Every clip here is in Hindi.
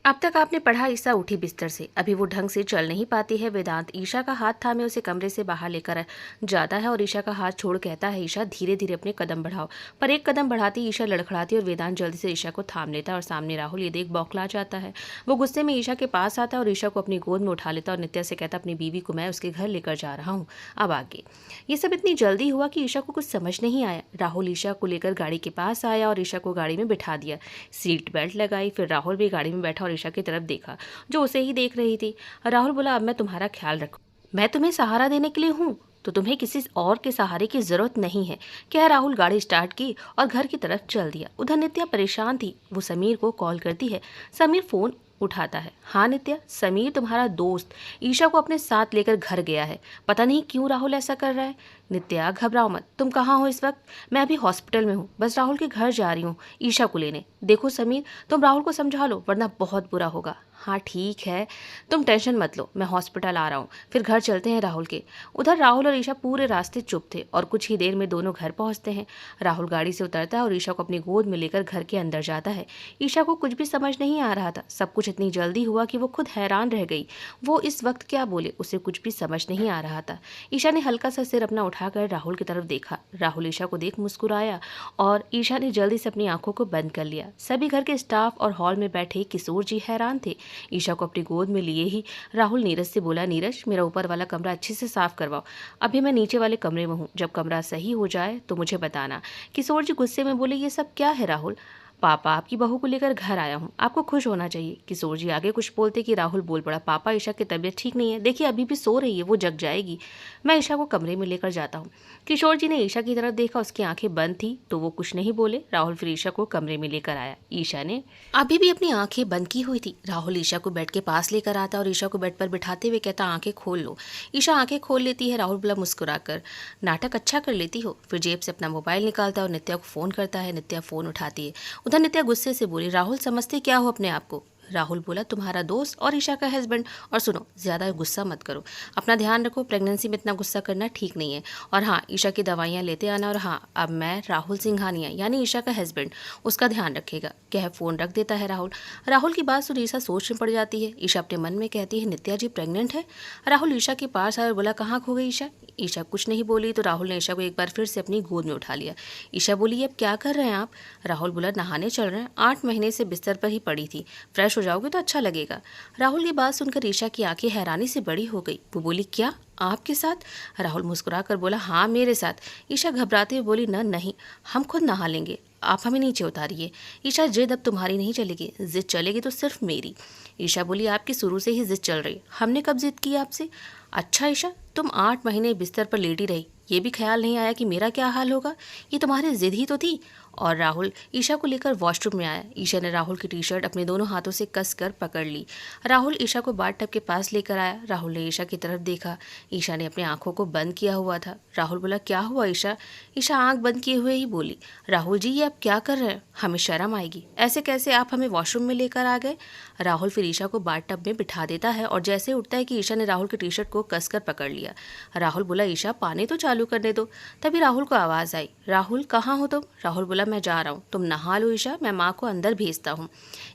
अब तक आपने पढ़ा। ईशा उठी बिस्तर से। अभी वो ढंग से चल नहीं पाती है। वेदांत ईशा का हाथ थामे उसे कमरे से बाहर लेकर जाता है और ईशा का हाथ छोड़ कहता है, ईशा धीरे धीरे अपने कदम बढ़ाओ। पर एक कदम बढ़ाती ईशा लड़खड़ाती और वेदांत जल्दी से ईशा को थाम लेता है और सामने राहुल ये देख बौखला जाता है। वो गुस्से में ईशा के पास आता है और ईशा को अपनी गोद में उठा लेता और नित्या से कहता, अपनी बीवी को मैं उसके घर लेकर जा रहा हूँ। अब आगे ये सब इतनी जल्दी हुआ कि ईशा को कुछ समझ नहीं आया। राहुल ईशा को लेकर गाड़ी के पास आया और ईशा को गाड़ी में बिठा दिया। सीट बेल्ट लगाई। फिर राहुल भी गाड़ी में बैठा और ईशा की तरफ देखा जो उसे ही देख रही थी। राहुल बोला, अब मैं तुम्हारा ख्याल रखूं। मैं तुम्हें सहारा देने के लिए हूँ तो तुम्हें किसी और के सहारे की जरूरत नहीं है। कह राहुल गाड़ी स्टार्ट की और घर की तरफ चल दिया। उधर नित्या परेशान थी। वो समीर को कॉल करती है। समीर फोन उठाता है। हाँ नित्या, समीर तुम्हारा दोस्त ईशा को अपने साथ लेकर घर गया है। पता नहीं क्यों राहुल ऐसा कर रहा है। नित्या घबराओ मत। तुम कहाँ हो इस वक्त? मैं अभी हॉस्पिटल में हूँ। बस राहुल के घर जा रही हूँ ईशा को लेने। देखो समीर, तुम राहुल को समझा लो वरना बहुत बुरा होगा। हाँ ठीक है, तुम टेंशन मत लो, मैं हॉस्पिटल आ रहा हूँ। फिर घर चलते हैं राहुल के। उधर राहुल और ईशा पूरे रास्ते चुप थे और कुछ ही देर में दोनों घर पहुँचते हैं। राहुल गाड़ी से उतरता है और ईशा को अपनी गोद में लेकर घर के अंदर जाता है। ईशा को कुछ भी समझ नहीं आ रहा था। सब कुछ इतनी जल्दी हुआ कि वो खुद हैरान रह गई। वो इस वक्त क्या बोले, उसे कुछ भी समझ नहीं आ रहा था। ईशा ने हल्का सा सिर अपना उठाकर राहुल की तरफ देखा। राहुल ईशा को देख मुस्कुराया और ईशा ने जल्दी से अपनी आंखों को बंद कर लिया। सभी घर के स्टाफ और हॉल में बैठे किशोर जी हैरान थे। ईशा को अपनी गोद में लिए ही राहुल नीरज से बोला, नीरज मेरा ऊपर वाला कमरा अच्छे से साफ करवाओ। अभी मैं नीचे वाले कमरे में हूँ, जब कमरा सही हो जाए तो मुझे बताना। किशोर जी गुस्से में बोले, ये सब क्या है राहुल? पापा आपकी बहू को लेकर घर आया हूँ, आपको खुश होना चाहिए। किशोर जी आगे कुछ बोलते कि राहुल बोल पड़ा, पापा ईशा की तबीयत ठीक नहीं है, देखिए अभी भी सो रही है, वो जग जाएगी। मैं ईशा को कमरे में लेकर जाता हूँ। किशोर जी ने ईशा की तरफ देखा, उसकी आंखें बंद थी तो वो कुछ नहीं बोले। राहुल फिर ईशा को कमरे में लेकर आया। ईशा ने अभी भी अपनी आंखें बंद की हुई थी। राहुल ईशा को बेड के पास लेकर आता और ईशा को बेड पर बिठाते हुए कहता, आंखें खोल लो। ईशा आंखें खोल लेती है। राहुल बोला मुस्कुराकर, नाटक अच्छा कर लेती हो। फिर जेब से अपना मोबाइल निकालता है और नित्या को फोन करता है। नित्या फोन उठाती है। उधर नित्या गुस्से से बोली, राहुल समझते क्या हो अपने आप को? राहुल बोला, तुम्हारा दोस्त और ईशा का हस्बैंड। और सुनो, ज़्यादा गुस्सा मत करो, अपना ध्यान रखो, प्रेगनेंसी में इतना गुस्सा करना ठीक नहीं है। और हाँ, ईशा की दवाइयाँ लेते आना। और हाँ, अब मैं राहुल सिंघानिया यानी ईशा का हस्बैंड, उसका ध्यान रखेगा। कह फ़ोन रख देता है राहुल। राहुल की बात सुन ईशा सोच में पड़ जाती है। ईशा अपने मन में कहती है, नित्या जी प्रेग्नेंट है। राहुल ईशा के पास आया और बोला, कहाँ खो गई ईशा? ईशा कुछ नहीं बोली तो राहुल ने ईशा को एक बार फिर से अपनी गोद में उठा लिया। ईशा बोली, अब क्या कर रहे हैं आप? राहुल बोला, नहाने चल रहे हैं, 8 महीने से बिस्तर पर ही पड़ी थी, फ्रेश हो जाओगे तो अच्छा लगेगा। राहुल की बात सुनकर ईशा की आंखें हैरानी से बड़ी हो गई। वो बोली, क्या आपके साथ? राहुल मुस्कुरा कर बोला, हाँ मेरे साथ। ईशा घबराते हुए बोली, न नहीं, हम खुद नहा लेंगे, आप हमें नीचे उतारिए। ईशा, जिद अब तुम्हारी नहीं चलेगी, जिद चलेगी तो सिर्फ मेरी। ईशा बोली, आपकी शुरू से ही जिद चल रही, हमने कब जिद की आपसे? अच्छा ईशा, तुम 8 महीने बिस्तर पर लेटी रही, ये भी ख्याल नहीं आया कि मेरा क्या हाल होगा? ये तुम्हारी जिद ही तो थी। और राहुल ईशा को लेकर वॉशरूम में आया। ईशा ने राहुल की टी शर्ट अपने दोनों हाथों से कस कर पकड़ ली। राहुल ईशा को बाथ टब के पास लेकर आया। राहुल ने ईशा की तरफ देखा। ईशा ने अपनी आंखों को बंद किया हुआ था। राहुल बोला, क्या हुआ ईशा? ईशा आंख बंद किए हुए ही बोली, राहुल जी ये आप क्या कर रहे हैं? हमें शर्म आएगी, ऐसे कैसे आप हमें वॉशरूम में लेकर आ गए? राहुल फिर ईशा को बाथ टब में बिठा देता है और जैसे उठता है कि ईशा ने राहुल की टी शर्ट को कसकर पकड़ लिया। राहुल बोला, ईशा पानी तो चालू करने दो। तभी राहुल को आवाज़ आई, राहुल कहाँ हो तुम? राहुल बोला, मैं जा रहा हूँ, तुम नहा लो ईशा, मैं माँ को अंदर भेजता हूँ।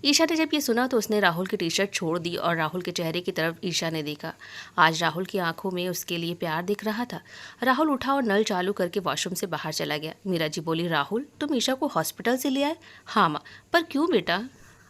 ईशा ने जब ये सुना तो उसने राहुल की टी शर्ट छोड़ दी और राहुल के चेहरे की तरफ ईशा ने देखा। आज राहुल की आंखों में उसके लिए प्यार दिख रहा था। राहुल उठा और नल चालू करके वॉशरूम से बाहर चला गया। मीरा जी बोली, राहुल तुम ईशा को हॉस्पिटल से ले आए? हाँ माँ। पर क्यों बेटा?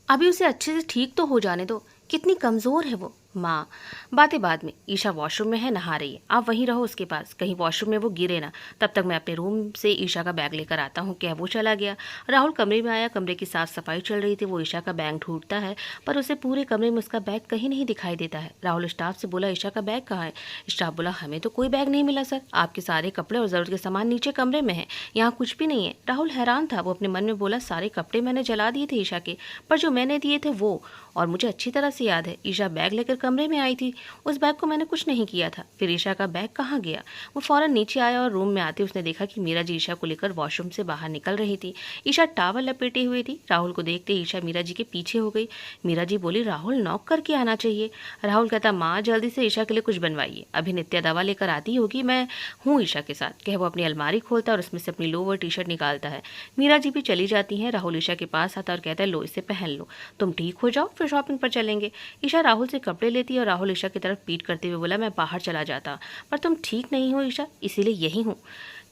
अभी उसे अच्छे से ठीक तो हो जाने दो, कितनी कमज़ोर है वो। माँ, बातें बाद में, ईशा वॉशरूम में है, नहा रही है, आप वहीं रहो उसके पास, कहीं वॉशरूम में वो गिरे ना। तब तक मैं अपने रूम से ईशा का बैग लेकर आता हूँ। क्या वो चला गया। राहुल कमरे में आया। कमरे की साफ सफाई चल रही थी। वो ईशा का बैग ढूंढता है पर उसे पूरे कमरे में उसका बैग कहीं नहीं दिखाई देता है। राहुल स्टाफ से बोला, ईशा का बैग कहाँ है? स्टाफ बोला, हमें तो कोई बैग नहीं मिला सर, आपके सारे कपड़े और ज़रूरत के सामान नीचे कमरे में है, यहाँ कुछ भी नहीं है। राहुल हैरान था। वो अपने मन में बोला, सारे कपड़े मैंने जला दिए थे ईशा के, पर जो मैंने दिए थे वो, और मुझे अच्छी तरह से से याद है, ईशा बैग लेकर कमरे में आई थी। उस बैग को मैंने कुछ नहीं किया था। फिर ईशा का बैग कहाँ गया? वो फौरन नीचे आया और रूम में आते उसने देखा कि मीरा जी ईशा को लेकर वॉशरूम से बाहर निकल रही थी। ईशा टॉवल लपेटे हुई थी। राहुल को देखते ईशा मीरा जी के पीछे हो गई। मीरा जी बोली, राहुल नॉक करके आना चाहिए। राहुल कहता, माँ जल्दी से ईशा के लिए कुछ बनवाइए, अभी नित्या दवा लेकर आती होगी, मैं हूँ ईशा के साथ। कह वो अपनी अलमारी खोलता है और उसमें से अपनी लोवर टी शर्ट निकालता है। मीरा जी भी चली जाती हैं। राहुल ईशा के पास आता और कहता है, लो इसे पहन लो, तुम ठीक हो जाओ फिर शॉपिंग पर चलेंगे। ईशा राहुल से कपड़े लेती है और राहुल ईशा की तरफ पीट करते हुए बोला, मैं बाहर चला जाता, पर तुम ठीक नहीं हो ईशा, इसीलिए यही हूँ।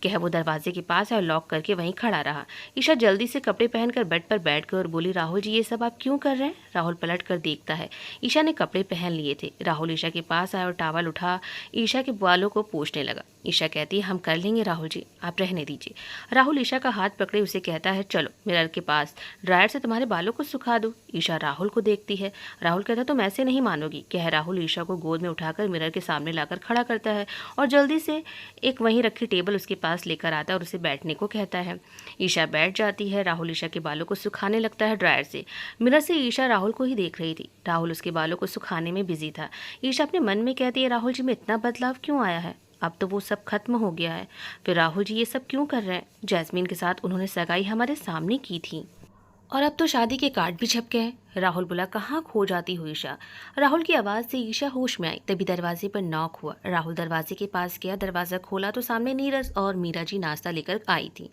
कह वो दरवाजे के पास है और लॉक करके वहीं खड़ा रहा। ईशा जल्दी से कपड़े पहनकर बेड पर बैठ गई और बोली, राहुल जी ये सब आप क्यों कर रहे हैं? राहुल पलट कर देखता है, ईशा ने कपड़े पहन लिए थे। राहुल ईशा के पास आया और टॉवल उठा ईशा के बालों को पोंछने लगा। ईशा कहती है, हम कर लेंगे राहुल जी, आप रहने दीजिए। राहुल ईशा का हाथ पकड़े उसे कहता है, चलो मिरर के पास, ड्रायर से तुम्हारे बालों को सुखा दो। ईशा राहुल को देखती है। राहुल कहता, तुम ऐसे नहीं मानोगी। कह राहुल ईशा को गोद में उठाकर मिरर के सामने लाकर खड़ा करता है और जल्दी से एक वहीं रखी टेबल उसके पास लेकर आता है और उसे बैठने को कहता है। ईशा बैठ जाती है। राहुल ईशा के बालों को सुखाने लगता है ड्रायर से। मिरर से ईशा राहुल को ही देख रही थी। राहुल उसके बालों को सुखाने में बिजी था। ईशा अपने मन में कहती है, राहुल जी में इतना बदलाव क्यों आया है? अब तो वो सब खत्म हो गया है। फिर राहुल जी ये सब क्यों कर रहे हैं? जैस्मीन के साथ उन्होंने सगाई हमारे सामने की थी और अब तो शादी के कार्ड भी छप गए हैं। राहुल बोला, कहाँ खो जाती हो ईशा? राहुल की आवाज़ से ईशा होश में आई। तभी दरवाजे पर नॉक हुआ। राहुल दरवाजे के पास गया, दरवाज़ा खोला तो सामने नीरज और मीरा जी नाश्ता लेकर आई थी।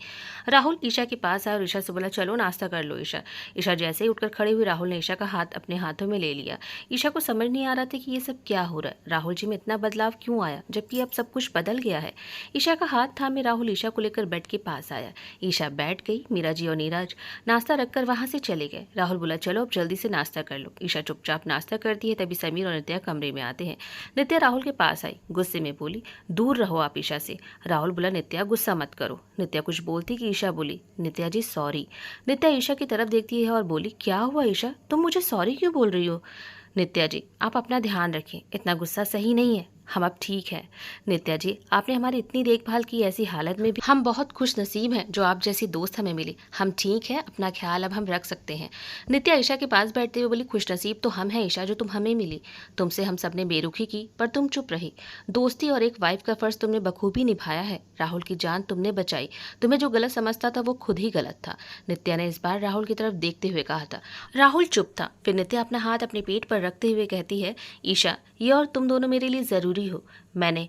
राहुल ईशा के पास आया और ईशा से बोला, चलो नाश्ता कर लो ईशा। ईशा जैसे ही उठकर खड़ी हुई, राहुल ने ईशा का हाथ अपने हाथों में ले लिया। ईशा को समझ नहीं आ रहा था कि ये सब क्या हो रहा है, राहुल जी में इतना बदलाव क्यों आया जबकि अब सब कुछ बदल गया है। ईशा का हाथ थामे राहुल ईशा को लेकर बेड के पास आया। ईशा बैठ गई। मीरा जी और नीरज नाश्ता रखकर वहाँ से चले गए। राहुल बोला, चलो अब जल्दी से नाश्ता कर लो। ईशा चुपचाप नाश्ता करती है। तभी समीर और नित्या कमरे में आते हैं। नित्या राहुल के पास आई, गुस्से में बोली, दूर रहो आप ईशा से। राहुल बोला, नित्या गुस्सा मत करो। नित्या कुछ बोलती कि ईशा बोली, नित्या जी सॉरी। नित्या ईशा की तरफ देखती है और बोली, क्या हुआ ईशा, तुम मुझे सॉरी क्यों बोल रही हो? नित्या जी आप अपना ध्यान रखें, इतना गुस्सा सही नहीं है, हम अब ठीक है। नित्या जी आपने हमारी इतनी देखभाल की, ऐसी हालत में भी हम बहुत खुश नसीब हैं जो आप जैसी दोस्त हमें मिली। हम ठीक है, अपना ख्याल अब हम रख सकते हैं। नित्या ईशा के पास बैठते हुए बोली, खुश नसीब तो हम हैं ईशा जो तुम हमें मिली। तुमसे हम सब ने बेरुखी की पर तुम चुप रही। दोस्ती और एक वाइफ का फर्ज तुमने बखूबी निभाया है। राहुल की जान तुमने बचाई। तुम्हें जो गलत समझता था वो खुद ही गलत था। नित्या ने इस बार राहुल की तरफ देखते हुए कहा था। राहुल चुप था। फिर नित्या अपना हाथ अपने पेट पर रखते हुए कहती है, ईशा ये और तुम दोनों मेरे लिए ज़रूरी हो। मैंने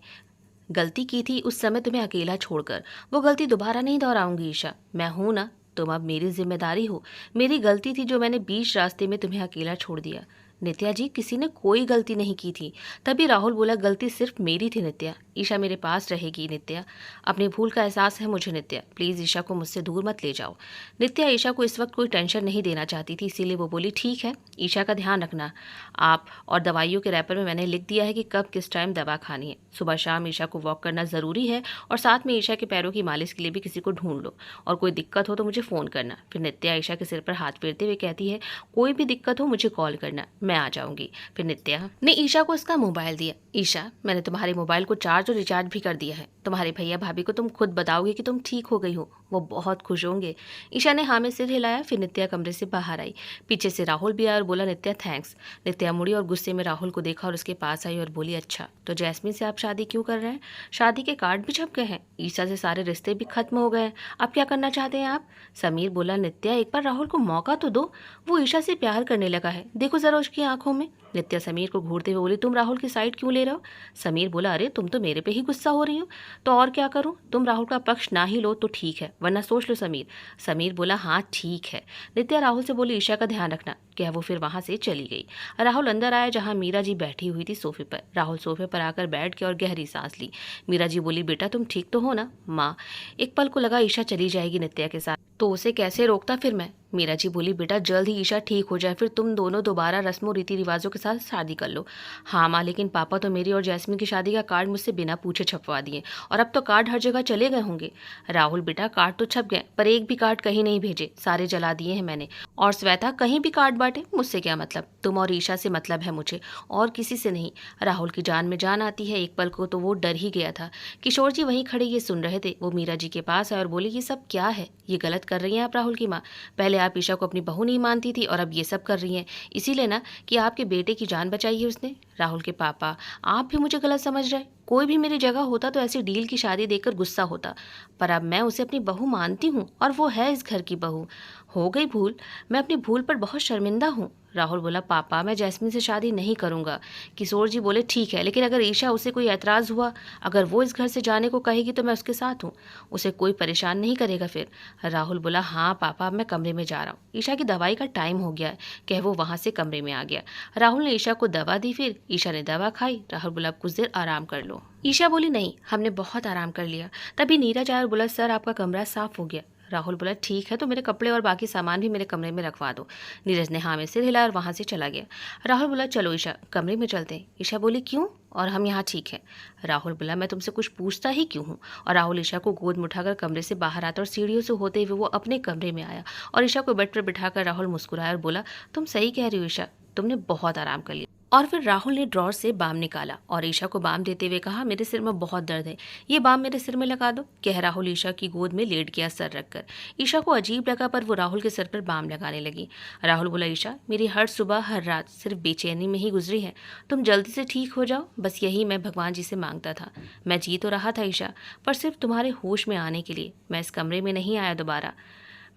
गलती की थी उस समय तुम्हें अकेला छोड़कर, वो गलती दोबारा नहीं दोहराऊंगी ईशा। मैं हूं ना, तुम अब मेरी जिम्मेदारी हो। मेरी गलती थी जो मैंने बीच रास्ते में तुम्हें अकेला छोड़ दिया। नित्या जी किसी ने कोई गलती नहीं की थी। तभी राहुल बोला, गलती सिर्फ मेरी थी नित्या। ईशा मेरे पास रहेगी नित्या। अपनी भूल का एहसास है मुझे नित्या, प्लीज़ ईशा को मुझसे दूर मत ले जाओ। नित्या ईशा को इस वक्त कोई टेंशन नहीं देना चाहती थी, इसीलिए वो बोली, ठीक है ईशा का ध्यान रखना आप, और दवाइयों के रैपर में मैंने लिख दिया है कि कब किस टाइम दवा खानी है। सुबह शाम ईशा को वॉक करना ज़रूरी है और साथ में ईशा के पैरों की मालिश के लिए भी किसी को ढूंढ लो, और कोई दिक्कत हो तो मुझे फ़ोन करना। फिर नित्या ईशा के सिर पर हाथ फेरते हुए कहती है, कोई भी दिक्कत हो मुझे कॉल करना, मैं आ जाऊंगी। फिर नित्या ने ईशा को उसका मोबाइल दिया। ईशा मैंने तुम्हारे मोबाइल को चार्ज और रिचार्ज भी कर दिया है। तुम्हारे भैया भाभी को तुम खुद बताओगे कि तुम ठीक हो गई हो, वो बहुत खुश होंगे। ईशा ने हाँ में सिर हिलाया। फिर नित्या कमरे से बाहर आई। पीछे से राहुल भी आया और बोला, नित्या थैंक्स। नित्या मुड़ी और गुस्से में राहुल को देखा और उसके पास आई और बोली, अच्छा तो जैस्मीन से आप शादी क्यों कर रहे हैं? शादी के कार्ड भी छप गए हैं, ईशा से सारे रिश्ते भी खत्म हो गए हैं, अब क्या करना चाहते हैं आप? समीर बोला, नित्या एक बार राहुल को मौका तो दो, वो ईशा से प्यार करने लगा है, देखो जरा उसकी आंखों में। नित्या समीर को घूरते हुए बोली, तुम राहुल की साइड क्यों ले रहे हो? समीर बोला, अरे तुम तो मेरे पे ही गुस्सा हो रही हो, तो और क्या करूं? तुम राहुल का पक्ष ना ही लो तो ठीक है, वरना सोच लो समीर। समीर बोला, हाँ ठीक है। नित्या राहुल से बोली, ईशा का ध्यान रखना। क्या वो फिर वहां से चली गई। राहुल अंदर आया जहां मीरा जी बैठी हुई थी सोफे पर। राहुल सोफे पर आकर बैठ गया और गहरी सांस ली। मीरा जी बोली, बेटा तुम ठीक तो हो ना? माँ, एक पल को लगा ईशा चली जाएगी नित्या के साथ, तो उसे कैसे रोकता फिर मैं। मीरा जी बोली, बेटा जल्द ही ईशा ठीक हो जाए, फिर तुम दोनों दोबारा रस्मों रीति रिवाजों के साथ शादी कर लो। हाँ माँ, लेकिन पापा तो मेरी और जैस्मीन की शादी का कार्ड मुझसे बिना पूछे छपवा दिए, और अब तो कार्ड हर जगह चले गए होंगे। राहुल बेटा कार्ड तो छप गए, पर एक भी कार्ड कहीं नहीं भेजे, सारे जला दिए हैं मैंने। और श्वेता कहीं भी कार्ड बांटे, मुझसे क्या मतलब? तुम और ईशा से मतलब है मुझे, और किसी से नहीं। राहुल की जान में जान आती है। एक पल को तो वो डर ही गया था। किशोर जी वहीं खड़े ये सुन रहे थे। वो मीरा जी के पास आए और बोले, ये सब क्या है? ये गलत कर रही हैं आप राहुल की माँ। पहले आप ईशा को अपनी बहू नहीं मानती थी और अब ये सब कर रही हैं, इसीलिए ना कि आपके बेटे की जान बचाई है उसने। राहुल के पापा, आप भी मुझे गलत समझ रहे। कोई भी मेरी जगह होता तो ऐसी डील की शादी देखकर गुस्सा होता, पर अब मैं उसे अपनी बहू मानती हूँ और वो है इस घर की बहू। हो गई भूल, मैं अपनी भूल पर बहुत शर्मिंदा हूँ। राहुल बोला, पापा मैं जैस्मीन से शादी नहीं करूँगा। किशोर जी बोले, ठीक है, लेकिन अगर ईशा उसे कोई ऐतराज़ हुआ, अगर वो इस घर से जाने को कहेगी तो मैं उसके साथ हूँ, उसे कोई परेशान नहीं करेगा फिर। राहुल बोला, हाँ पापा मैं कमरे में जा रहा हूँ, ईशा की दवाई का टाइम हो गया है। कह वो वहाँ से कमरे में आ गया। राहुल ने ईशा को दवा दी, फिर ईशा ने दवा खाई। राहुल बोला, कुछ देर आराम कर लो। ईशा बोली, नहीं हमने बहुत आराम कर लिया। तभी नीरज आया और बोला, सर आपका कमरा साफ हो गया। राहुल बोला, ठीक है, तो मेरे कपड़े और बाकी सामान भी मेरे कमरे में रखवा दो। नीरज ने हाँ में सिर हिलाया और वहाँ से चला गया। राहुल बोला, चलो ईशा कमरे में चलते हैं। ईशा बोली, क्यों? और हम यहाँ ठीक है। राहुल बोला, मैं तुमसे कुछ पूछता ही क्यों हूँ। और राहुल ईशा को गोद में उठाकर कमरे से बाहर आता और सीढ़ियों से होते हुए वो अपने कमरे में आया और ईशा को बेड पर बिठाकर राहुल मुस्कुराया और बोला, तुम सही कह रही हो ईशा, तुमने बहुत आराम कर लिया। और फिर राहुल ने ड्रॉर से बाम निकाला और ईशा को बाम देते हुए कहा, मेरे सिर में बहुत दर्द है, ये बाम मेरे सिर में लगा दो। कह राहुल ईशा की गोद में लेट गया सर रखकर। ईशा को अजीब लगा पर वो राहुल के सर पर बाम लगाने लगी। राहुल बोला, ईशा मेरी हर सुबह हर रात सिर्फ बेचैनी में ही गुजरी है, तुम जल्दी से ठीक हो जाओ, बस यही मैं भगवान जी से मांगता था। मैं जी तो रहा था ईशा, पर सिर्फ तुम्हारे होश में आने के लिए। मैं इस कमरे में नहीं आया दोबारा।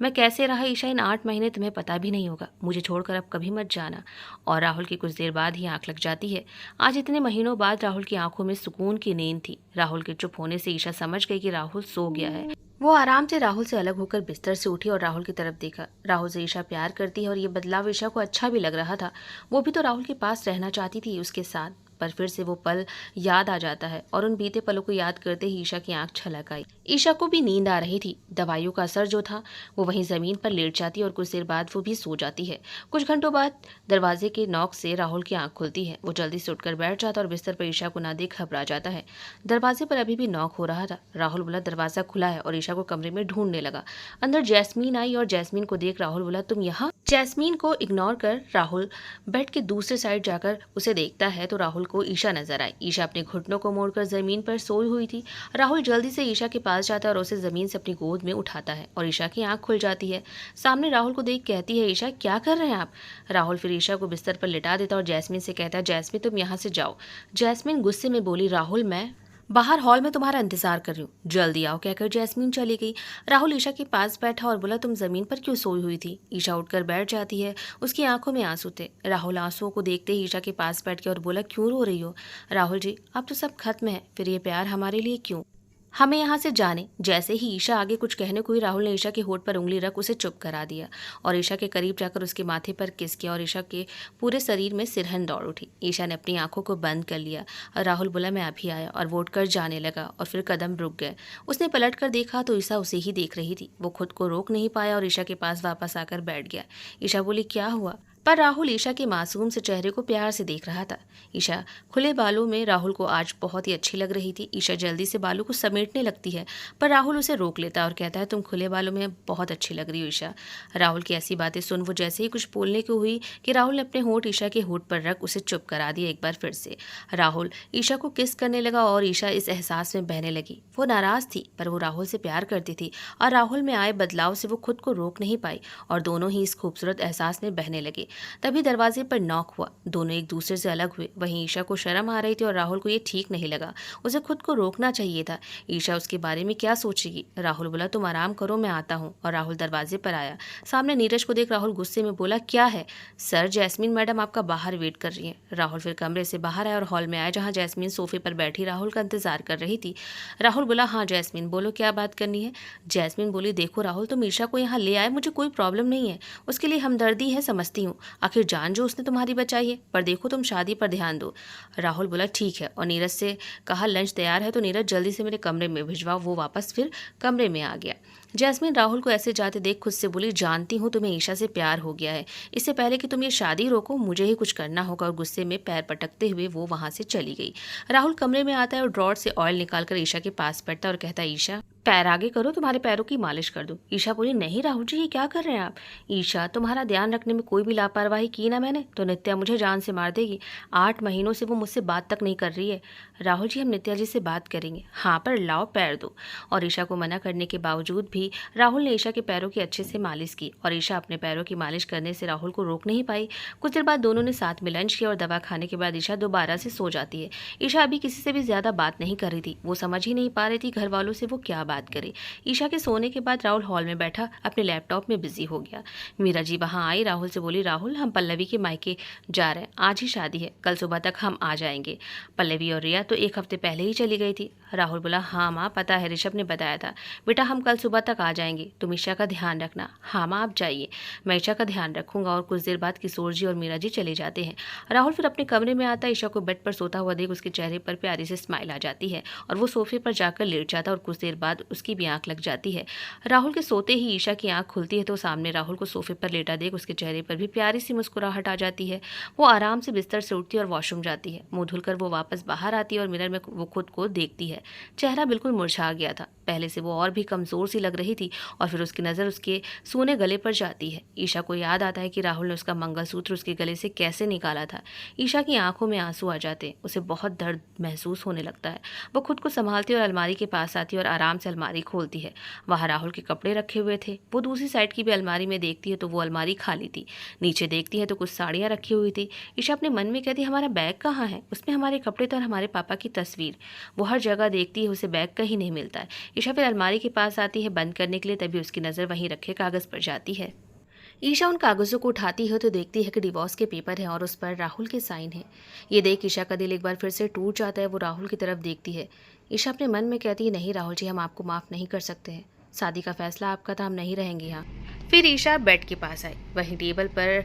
मैं कैसे रहा ईशा इन 8 महीने तुम्हें पता भी नहीं होगा। मुझे छोड़कर अब कभी मत जाना। और राहुल की कुछ देर बाद ही आंख लग जाती है। आज इतने महीनों बाद राहुल की आंखों में सुकून की नींद थी। राहुल के चुप होने से ईशा समझ गई कि राहुल सो गया है। वो आराम से राहुल से अलग होकर बिस्तर से उठी और राहुल की तरफ देखा। राहुल से ईशा प्यार करती है और ये बदलाव ईशा को अच्छा भी लग रहा था। वो भी तो राहुल के पास रहना चाहती थी उसके साथ। पर फिर से वो पल याद आ जाता है और उन बीते पलों को याद करते ही ईशा की आंख छलक आई। ईशा को भी नींद आ रही थी। दवाइयों का असर जो था वो वहीं जमीन पर लेट जाती और कुछ देर बाद वो भी सो जाती है। कुछ घंटों बाद दरवाजे के नॉक से राहुल की आंख खुलती है। वो जल्दी से उठकर बैठ जाता और बिस्तर पर ईशा को ना देख घबरा जाता है। दरवाजे पर अभी भी नॉक हो रहा था। राहुल बोला, दरवाजा खुला है, और ईशा को कमरे में ढूंढने लगा। अंदर जैस्मीन आई और जैस्मीन को देख राहुल बोला, तुम यहाँ? जैस्मीन को इग्नोर कर राहुल बेड के दूसरे साइड जाकर उसे देखता है तो राहुल को ईशा नजर आई। ईशा अपने घुटनों को मोड़कर जमीन पर सोई हुई थी। राहुल जल्दी से ईशा के पास जाता है और उसे जमीन से अपनी गोद में उठाता है और ईशा की आंख खुल जाती है। सामने राहुल को देख कहती है, ईशा क्या कर रहे हैं आप? राहुल फिर ईशा को बिस्तर पर लिटा देता और जैस्मीन से कहता है, जैस्मीन तुम यहाँ से जाओ। जैस्मीन गुस्से में बोली, राहुल मैं बाहर हॉल में तुम्हारा इंतजार कर रही हूँ, जल्दी आओ, कहकर जैस्मीन चली गई। राहुल ईशा के पास बैठा और बोला, तुम जमीन पर क्यों सोई हुई थी? ईशा उठकर बैठ जाती है। उसकी आंखों में आंसू थे। राहुल आंसुओं को देखते ही ईशा के पास बैठ गया और बोला, क्यों रो रही हो? राहुल जी अब तो सब खत्म है, फिर ये प्यार हमारे लिए क्यों? हमें यहाँ से जाने। जैसे ही ईशा आगे कुछ कहने को हुई, राहुल ने ईशा के होठ पर उंगली रख उसे चुप करा दिया और ईशा के करीब जाकर उसके माथे पर किस किया और ईशा के पूरे शरीर में सिरहन दौड़ उठी। ईशा ने अपनी आंखों को बंद कर लिया और राहुल बोला, मैं अभी आया, और वो उठकर जाने लगा और फिर कदम रुक गए। उसने पलट कर देखा तो ईशा उसे ही देख रही थी। वो खुद को रोक नहीं पाया और ईशा के पास वापस आकर बैठ गया। ईशा बोली, क्या हुआ? पर राहुल ईशा के मासूम से चेहरे को प्यार से देख रहा था। ईशा खुले बालों में राहुल को आज बहुत ही अच्छी लग रही थी। ईशा जल्दी से बालों को समेटने लगती है पर राहुल उसे रोक लेता और कहता है, तुम खुले बालों में बहुत अच्छी लग रही हो ईशा। राहुल की ऐसी बातें सुन वो जैसे ही कुछ बोलने को हुई कि राहुल ने अपने होंठ ईशा के होंठ पर रख उसे चुप करा दिया एक बार फिर से। राहुल ईशा को किस करने लगा और ईशा इस एहसास में बहने लगी। वो नाराज थी पर वो राहुल से प्यार करती थी और राहुल में आए बदलाव से वो खुद को रोक नहीं पाई और दोनों ही इस खूबसूरत एहसास में बहने लगे। तभी दरवाजे पर नॉक हुआ। दोनों एक दूसरे से अलग हुए। वहीं ईशा को शर्म आ रही थी और राहुल को ये ठीक नहीं लगा। उसे खुद को रोकना चाहिए था। ईशा उसके बारे में क्या सोचेगी? राहुल बोला, तुम आराम करो, मैं आता हूँ। और राहुल दरवाजे पर आया। सामने नीरज को देख राहुल गुस्से में बोला, क्या है? सर जैस्मीन मैडम आपका बाहर वेट कर रही है। राहुल फिर कमरे से बाहर आया और हॉल में आया जहाँ जैस्मीन सोफे पर बैठी राहुल का इंतजार कर रही थी। राहुल बोला, हाँ जैस्मीन बोलो, क्या बात करनी है? जैस्मीन बोली, देखो राहुल, तुम ईशा को यहाँ ले आए, मुझे कोई प्रॉब्लम नहीं है, उसके लिए हमदर्दी है, समझती हूँ, आखिर जान जो उसने तुम्हारी बचाई है, पर देखो तुम शादी पर ध्यान दो। राहुल बोला, ठीक है, और नीरज से कहा लंच तैयार है, तो नीरज जल्दी से मेरे कमरे में भिजवाओ। वो वापस फिर कमरे में आ गया। जैस्मीन राहुल को ऐसे जाते देख खुद से बोली, जानती हूँ तुम्हें ईशा से प्यार हो गया है, इससे पहले कि तुम ये शादी रोको मुझे ही कुछ करना होगा। और गुस्से में पैर पटकते हुए वो वहां से चली गई। राहुल कमरे में आता है और ड्रॉर से ऑयल निकालकर ईशा के पास बैठता और कहता है, ईशा पैर आगे करो, तुम्हारे पैरों की मालिश कर दो। ईशा बोली, नहीं राहुल जी, ये क्या कर रहे हैं आप? ईशा, तुम्हारा ध्यान रखने में कोई भी लापरवाही की ना मैंने तो नित्या मुझे जान से मार देगी। 8 महीनों से वो मुझसे बात तक नहीं कर रही है। राहुल जी, हम नित्या जी से बात करेंगे। हाँ, पर लाओ पैर दो। और ईशा को मना करने के बावजूद भी ही राहुल ने ईशा के पैरों की अच्छे से मालिश की और ईशा अपने पैरों की मालिश करने से राहुल को रोक नहीं पाई। कुछ देर बाद दोनों ने साथ में लंच किया और दवा खाने के बाद ईशा दोबारा से सो जाती है। ईशा अभी किसी से भी ज्यादा बात नहीं कर रही थी। वो समझ ही नहीं पा रही थी घर वालों से वो क्या बात करे। ईशा के सोने के बाद राहुल हॉल में बैठा अपने लैपटॉप में बिजी हो गया। मीरा जी वहां आई, राहुल से बोली, राहुल हम पल्लवी के मायके जा रहे हैं, आज ही शादी है, कल सुबह तक हम आ जाएंगे। पल्लवी और रिया तो एक हफ्ते पहले ही चली गई थी। राहुल बोला, हाँ माँ पता है, ऋषभ ने बताया था। बेटा हम कल सुबह तक आ जाएंगे, तुम ईशा का ध्यान रखना। हाँ माँ आप जाइए, मैं ईशा का ध्यान रखूंगा। और कुछ देर बाद किशोर जी और मीरा जी चले जाते हैं। राहुल फिर अपने कमरे में आता है। ईशा को बेड पर सोता हुआ देख उसके चेहरे पर प्यारी से स्माइल आ जाती है और वो सोफे पर जाकर लेट जाता है और कुछ देर बाद उसकी भी आंख लग जाती है। राहुल के सोते ही ईशा की आंख खुलती है तो सामने राहुल को सोफे पर लेटा देख उसके चेहरे पर भी प्यारी सी मुस्कुराहट आ जाती है। वो आराम से बिस्तर से उठती है और वॉशरूम जाती है। मुंह धुलकर वो वापस बाहर आती है और मिरर में वो खुद को देखती है। चेहरा बिल्कुल मुरझा गया था, पहले से वो और भी कमजोर सी लग रही थी। और फिर उसकी नज़र उसके सूने गले पर जाती है। ईशा को याद आता है कि राहुल ने उसका मंगलसूत्र उसके गले से कैसे निकाला था। ईशा की आंखों में आंसू आ जाते हैं, उसे बहुत दर्द महसूस होने लगता है। वो खुद को संभालती है और अलमारी के पास आती है और आराम से अलमारी खोलती है। वहाँ राहुल के कपड़े रखे हुए थे। वो दूसरी साइड की भी अलमारी में देखती है तो वो अलमारी खाली थी। नीचे देखती है तो कुछ साड़ियाँ रखी हुई थी। ईशा अपने मन में कहती है, हमारा बैग कहाँ है? उसमें हमारे कपड़े तो और हमारे पापा की तस्वीर। वो हर जगह देखती है, उसे बैग कहीं नहीं मिलता है। ईशा फिर अलमारी के पास आती है बंद करने के लिए, तभी उसकी नज़र वहीं रखे कागज़ पर जाती है। ईशा उन कागज़ों को उठाती है तो देखती है कि डिवोर्स के पेपर हैं और उस पर राहुल के साइन हैं। ये देख ईशा का दिल एक बार फिर से टूट जाता है। वो राहुल की तरफ देखती है। ईशा अपने मन में कहती है, नहीं राहुल जी, हम आपको माफ़ नहीं कर सकते हैं। शादी का फैसला आपका था, हम नहीं रहेंगे यहाँ। फिर ईशा बेड के पास आई, वहीं टेबल पर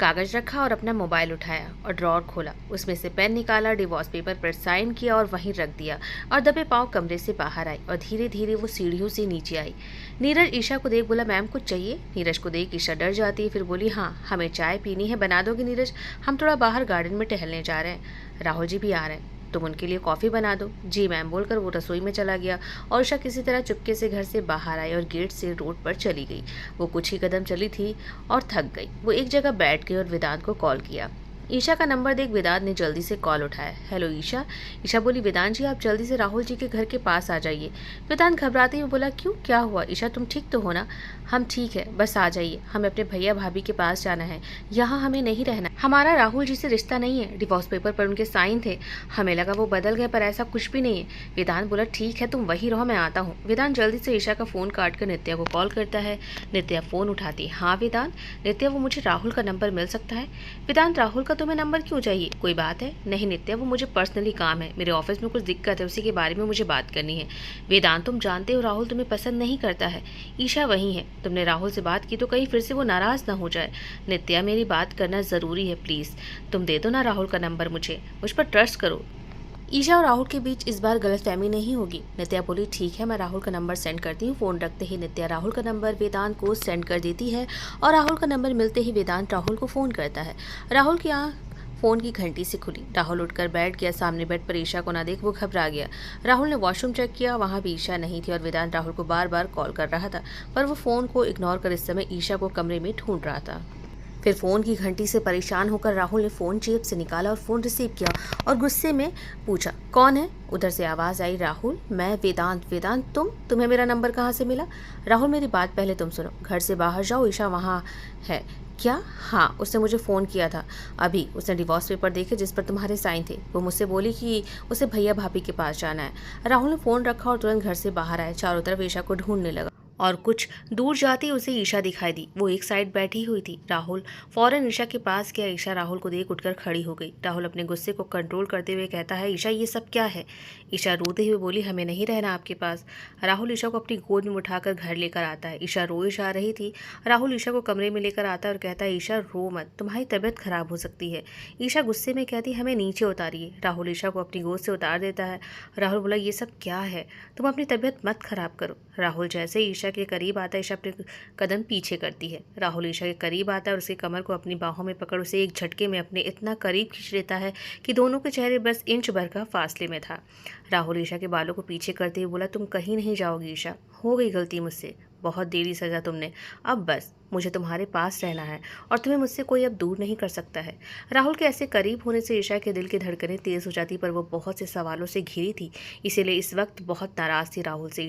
कागज़ रखा और अपना मोबाइल उठाया और ड्रॉर खोला, उसमें से पेन निकाला, डिवोर्स पेपर पर साइन किया और वहीं रख दिया और दबे पांव कमरे से बाहर आई और धीरे धीरे वो सीढ़ियों से नीचे आई। नीरज ईशा को देख बोला, मैम कुछ चाहिए? नीरज को देख ईशा डर जाती है, फिर बोली, हाँ हमें चाय पीनी है, बना दोगे नीरज? हम थोड़ा बाहर गार्डन में टहलने जा रहे हैं, राहुल जी भी आ रहे हैं, तुम उनके लिए कॉफ़ी बना दो। जी मैम बोलकर वो रसोई में चला गया और ईशा किसी तरह चुपके से घर से बाहर आई और गेट से रोड पर चली गई। वो कुछ ही कदम चली थी और थक गई। वो एक जगह बैठ गई और वेदांत को कॉल किया। ईशा का नंबर देख वेदांत ने जल्दी से कॉल उठाया। हेलो ईशा। ईशा बोली, वेदांत जी आप जल्दी से राहुल जी के घर के पास आ जाइए। वेदांत घबराते हुए बोला, क्यों, क्या हुआ? ईशा तुम ठीक तो हो ना? हम ठीक है, बस आ जाइए, हमें अपने भैया भाभी के पास जाना है, यहाँ हमें नहीं रहना। हमारा राहुल जी से रिश्ता नहीं है, डिवोर्स पेपर पर उनके साइन थे, हमें लगा वो बदल गए पर ऐसा कुछ भी नहीं है। वेदांत बोला, ठीक है तुम वहीं रहो, मैं आता हूँ। वेदांत जल्दी से ईशा का फ़ोन काट कर नित्या को कॉल करता है। नित्या फ़ोन उठाती, हाँ वेदांत। नित्या, वो मुझे राहुल का नंबर मिल सकता है? वेदांत, राहुल का तुम्हें नंबर क्यों चाहिए, कोई बात है? नहीं नित्या, वो मुझे पर्सनली काम है, मेरे ऑफिस में कुछ दिक्कत है, उसी के बारे में मुझे बात करनी है। वेदांत, तुम जानते हो राहुल तुम्हें पसंद नहीं करता है। ईशा वही है, तुमने राहुल से बात की तो कहीं फिर से वो नाराज़ ना हो जाए। नित्या, मेरी बात करना ज़रूरी है, प्लीज़ तुम दे दो ना राहुल का नंबर, मुझ पर ट्रस्ट करो। ईशा और राहुल के बीच इस बार गलतफहमी नहीं होगी। नित्या बोली, ठीक है मैं राहुल का नंबर सेंड करती हूँ। फ़ोन रखते ही नित्या राहुल का नंबर वेदांत को सेंड कर देती है और राहुल का नंबर मिलते ही वेदांत राहुल को फ़ोन करता है। राहुल की आँख फ़ोन की घंटी से खुली। राहुल उठकर बैठ गया। सामने बेड पर ईशा को ना देख वो घबरा गया। राहुल ने वॉशरूम चेक किया, वहाँ भी ईशा नहीं थी और वेदांत राहुल को बार बार कॉल कर रहा था, पर वो फ़ोन को इग्नोर कर इस समय ईशा को कमरे में ढूंढ रहा था। फिर फ़ोन की घंटी से परेशान होकर राहुल ने फ़ोन जेब से निकाला और फ़ोन रिसीव किया और गुस्से में पूछा, कौन है? उधर से आवाज़ आई, राहुल मैं वेदांत। वेदांत, तुम्हें मेरा नंबर कहाँ से मिला? राहुल, मेरी बात पहले तुम सुनो, घर से बाहर जाओ, ईशा वहाँ है। क्या? हाँ, उसने मुझे फ़ोन किया था अभी, उसने डिवोर्स पेपर देखे जिस पर तुम्हारे साइन थे। वो मुझसे बोली कि उसे भैया भाभी के पास जाना है। राहुल ने फ़ोन रखा और तुरंत घर से बाहर आए, चारों तरफ ईशा को ढूंढने लगा और कुछ दूर जाती उसे ईशा दिखाई दी। वो एक साइड बैठी हुई थी। राहुल फौरन ईशा के पास गया। ईशा राहुल को देख उठकर खड़ी हो गई। राहुल अपने गुस्से को कंट्रोल करते हुए कहता है, ईशा ये सब क्या है? ईशा रोते हुए बोली, हमें नहीं रहना आपके पास। राहुल ईशा को अपनी गोद में उठाकर घर लेकर आता है। ईशा रोए जा रही थी। राहुल ईशा को कमरे में लेकर आता है और कहता है, ईशा रो मत, तुम्हारी तबीयत खराब हो सकती है। ईशा गुस्से में कहती, हमें नीचे उतारिए। राहुल ईशा को अपनी गोद से उतार देता है। राहुल बोला, ये सब क्या है? तुम अपनी तबीयत मत खराब करो। राहुल जैसे ही ईशा के करीब आता है, ईशा अपने कदम पीछे करती है। राहुल ईशा के करीब आता है और उसकी कमर को अपनी बाहों में पकड़ उसे एक झटके में अपने इतना करीब खींच लेता है कि दोनों के चेहरे बस इंच भर का फासले में था। राहुल ईशा के बालों को पीछे करते हुए बोला, तुम कहीं नहीं जाओगी ईशा, हो गई गलती मुझसे, बहुत देरी सजा तुमने। अब बस मुझे तुम्हारे पास रहना है और तुम्हें मुझसे कोई अब दूर नहीं कर सकता है। राहुल के ऐसे करीब होने से ईशा के दिल की धड़कनें तेज हो जाती, पर वो बहुत से सवालों से घिरी थी, इसीलिए इस वक्त बहुत नाराज थी राहुल से।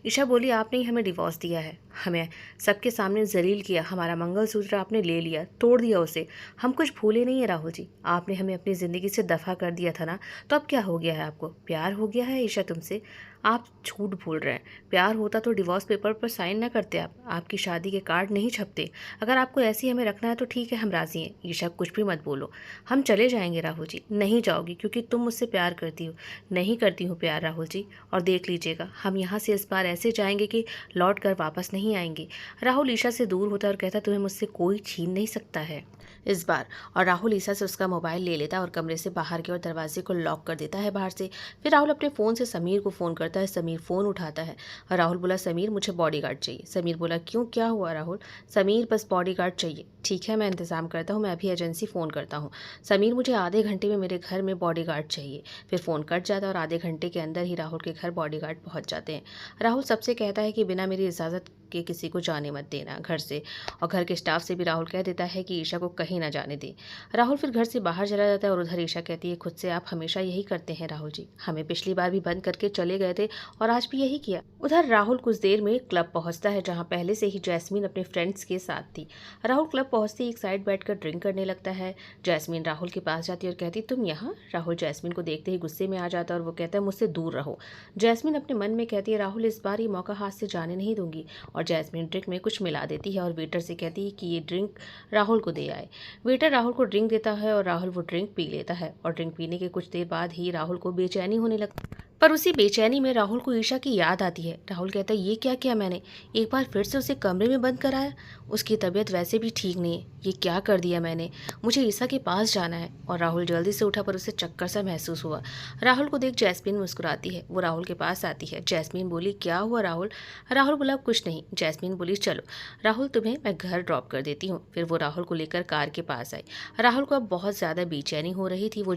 ईशा बोली, आपने ही हमें डिवोर्स दिया है, हमें सबके सामने जलील किया, हमारा मंगलसूत्र आपने ले लिया, तोड़ दिया उसे। हम कुछ भूले नहीं है राहुल जी, आपने हमें अपनी ज़िंदगी से दफ़ा कर दिया था ना, तो अब क्या हो गया है? आपको प्यार हो गया है ईशा तुमसे? आप झूठ भूल रहे हैं। प्यार होता तो डिवोर्स पेपर पर साइन न करते आप, आपकी शादी के कार्ड नहीं छपते। अगर आपको ऐसे ही हमें रखना है तो ठीक है, हम राज़ी हैं। ईशा, कुछ भी मत बोलो, हम चले जाएंगे राहुल जी। नहीं जाओगी क्योंकि तुम मुझसे प्यार करती हो। नहीं करती हूँ प्यार राहुल जी, और देख लीजिएगा हम यहाँ से इस बार ऐसे जाएंगे कि लौट कर वापस नहीं आएंगे। राहुल ईशा से दूर होता और कहता, तुम्हें मुझसे कोई छीन नहीं सकता है इस बार। और राहुल ईशा से उसका मोबाइल ले लेता है और कमरे से बाहर की ओर दरवाजे को लॉक कर देता है बाहर से। फिर राहुल अपने फ़ोन से समीर को फ़ोन करता है। समीर फ़ोन उठाता है और राहुल बोला, समीर मुझे बॉडीगार्ड चाहिए। समीर बोला, क्यों, क्या हुआ राहुल? समीर, बस बॉडीगार्ड चाहिए। ठीक है, मैं इंतज़ाम करता हूँ, मैं अभी एजेंसी फ़ोन करता हूँ। समीर, मुझे आधे घंटे में मेरे घर में बॉडीगार्ड चाहिए। फिर फ़ोन कट जाता है और आधे घंटे के अंदर ही राहुल के घर बॉडीगार्ड पहुँच जाते हैं। राहुल सबसे कहता है कि बिना मेरी इजाज़त के किसी को जाने मत देना घर से, और घर के स्टाफ से भी राहुल कह देता है कि ईशा को कहीं ना जाने दे। राहुल फिर घर से बाहर चला जाता है और उधर ईशा कहती है, खुद से आप हमेशा यही करते हैं राहुल जी, हमें पिछली बार भी बंद करके चले गए थे और आज भी यही किया। उधर राहुल कुछ देर में क्लब पहुंचता है जहां पहले से ही जैस्मीन अपने फ्रेंड्स के साथ थी। राहुल क्लब पहुंचते ही एक साइड बैठकर ड्रिंक करने लगता है। जैस्मीन राहुल के पास जाती है और कहती, तुम यहाँ? राहुल जैस्मीन को देखते ही गुस्से में आ जाता है और वो कहता है, मुझसे दूर रहो। जैस्मीन अपने मन में कहती है, राहुल इस बार ये मौका हाथ से जाने नहीं दूंगी। और जैस्मीन ड्रिंक में कुछ मिला देती है और वेटर से कहती है कि ये ड्रिंक राहुल को दे आए। वेटर राहुल को ड्रिंक देता है और राहुल वो ड्रिंक पी लेता है और ड्रिंक पीने के कुछ देर बाद ही राहुल को बेचैनी होने लगती है। पर उसी बेचैनी में राहुल को ईशा की याद आती है। राहुल कहता है, ये क्या किया मैंने, एक बार फिर से उसे कमरे में बंद कराया। उसकी तबीयत वैसे भी ठीक नहीं है, ये क्या कर दिया मैंने, मुझे ईशा के पास जाना है। और राहुल जल्दी से उठा पर उसे चक्कर सा महसूस हुआ। राहुल को देख जैस्मीन मुस्कुराती है, वो राहुल के पास आती है। जैस्मीन बोली, क्या हुआ राहुल? राहुल बोला, कुछ नहीं। जैस्मीन बोली, चलो राहुल, तुम्हें मैं घर ड्रॉप कर देती हूँ। फिर वो राहुल को लेकर कार के पास आई। राहुल को अब बहुत ज़्यादा बेचैनी हो रही थी। वो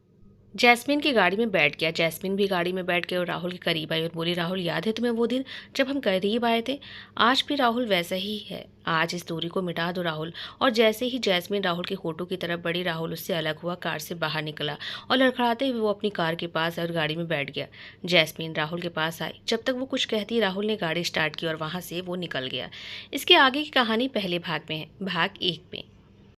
जैस्मीन की गाड़ी में बैठ गया। जैस्मीन भी गाड़ी में बैठ गई और राहुल के करीब आई और बोली, राहुल याद है तुम्हें वो दिन जब हम करीब आए थे? आज भी राहुल वैसा ही है, आज इस दूरी को मिटा दो राहुल। और जैसे ही जैस्मीन राहुल के होठों की तरफ बढ़ी, राहुल उससे अलग हुआ, कार से बाहर निकला और लड़खड़ाते हुए वो अपनी कार के पास और गाड़ी में बैठ गया। जैस्मीन राहुल के पास आई। जब तक वो कुछ कहती, राहुल ने गाड़ी स्टार्ट की और वहाँ से वो निकल गया। इसके आगे की कहानी पहले भाग में है, भाग 1 में।